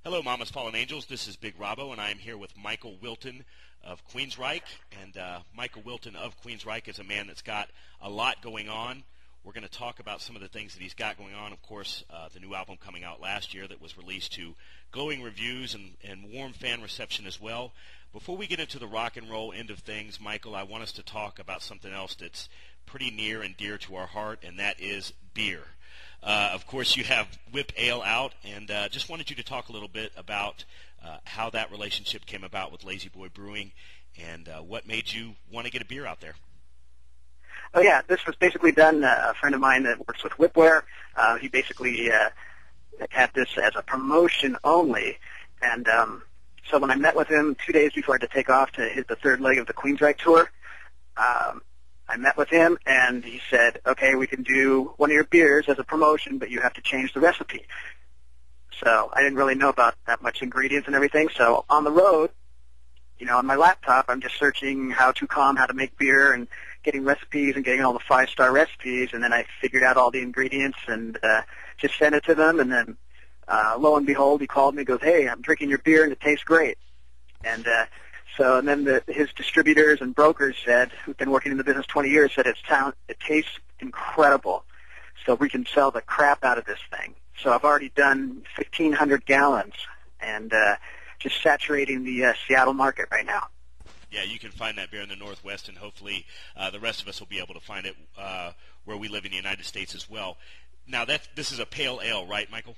Hello, Mama's Fallen Angels. This is Big Robbo, and I am here with Michael Wilton of Queensryche. And Michael Wilton of Queensryche is a man that's got a lot going on. We're going to talk about some of the things that he's got going on. Of course, the new album coming out last year that was released to glowing reviews and warm fan reception as well. Before we get into the rock and roll end of things, Michael, I want us to talk about something else that's pretty near and dear to our heart, and that is beer. Of course, you have Whip Ale out, and just wanted you to talk a little bit about how that relationship came about with Lazy Boy Brewing and what made you want to get a beer out there. Oh, yeah, this was basically done. A friend of mine that works with Whipware, he basically had this as a promotion only. And so when I met with him 2 days before I had to take off to hit the third leg of the Queensryche tour, I met with him, and he said, okay, we can do one of your beers as a promotion, but you have to change the recipe. So I didn't really know about that much ingredients and everything. So on the road, on my laptop, I'm just searching how to make beer and getting recipes and getting all the 5-star recipes. And then I figured out all the ingredients and just sent it to them. And then lo and behold, he called me and goes, hey, I'm drinking your beer, and it tastes great. And then his distributors and brokers said, who've been working in the business 20 years, said it tastes incredible. So we can sell the crap out of this thing. So I've already done 1,500 gallons and just saturating the Seattle market right now. Yeah, you can find that beer in the Northwest, and hopefully the rest of us will be able to find it where we live in the United States as well. Now, this is a pale ale, right, Michael?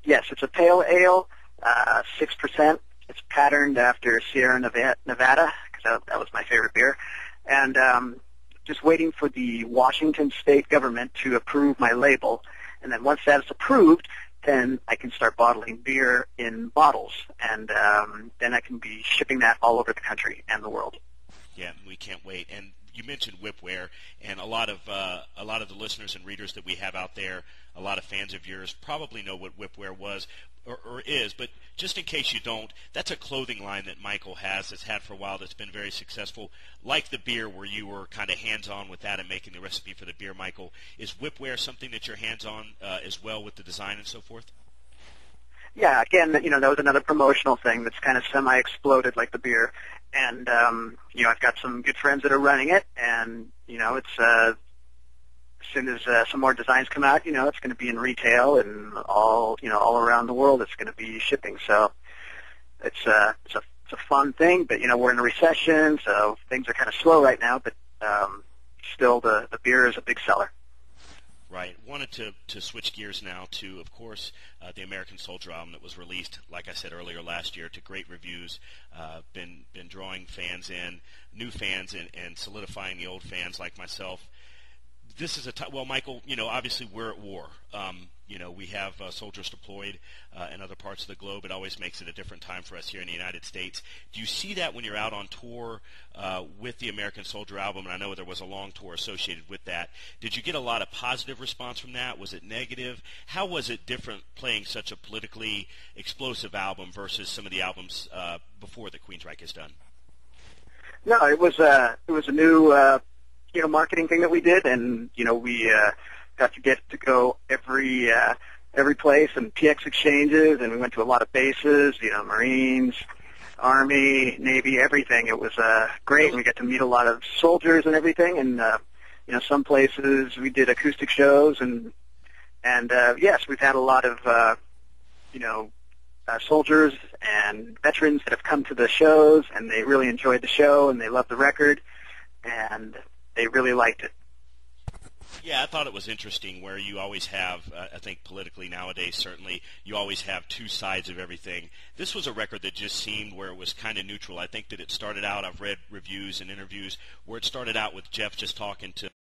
Yes, it's a pale ale, 6%. It's patterned after Sierra Nevada, because that was my favorite beer. And just waiting for the Washington State government to approve my label. And then once that's approved, then I can start bottling beer in bottles. And then I can be shipping that all over the country and the world. Yeah, we can't wait. And you mentioned Whipware, and a lot of the listeners and readers that we have out there, a lot of fans of yours probably know what Whipware was or is, but just in case you don't, that's a clothing line that Michael has had for a while that's been very successful. Like the beer, where you were kind of hands-on with that and making the recipe for the beer, Michael, is Whipware something that you're hands-on as well with the design and so forth? Yeah, again, that was another promotional thing that's kind of semi-exploded like the beer. And, I've got some good friends that are running it, and, it's as soon as some more designs come out, it's going to be in retail and all around the world it's going to be shipping. So it's a fun thing, but, we're in a recession, so things are kind of slow right now, but still the beer is a big seller. Right. Wanted to switch gears now to, of course, the American Soldier album that was released, like I said earlier, last year to great reviews. Been drawing fans in, new fans, and solidifying the old fans like myself. This is well, Michael, obviously we're at war. We have soldiers deployed in other parts of the globe. It always makes it a different time for us here in the United States. Do you see that when you're out on tour with the American Soldier album? And I know there was a long tour associated with that. Did you get a lot of positive response from that? Was it negative? How was it different playing such a politically explosive album versus some of the albums before that Queensryche has done? No, it was a new marketing thing that we did, and we got to get to go every place and PX exchanges, and we went to a lot of bases, Marines, Army, Navy, everything. It was great, and we got to meet a lot of soldiers and everything, and some places we did acoustic shows, and yes, we've had a lot of soldiers and veterans that have come to the shows, and they really enjoyed the show, and they loved the record, and they really liked it. Yeah, I thought it was interesting where you always have, I think politically nowadays certainly, you always have two sides of everything. This was a record that just seemed where it was kind of neutral. I think that it started out, I've read reviews and interviews, where it started out with Jeff just talking to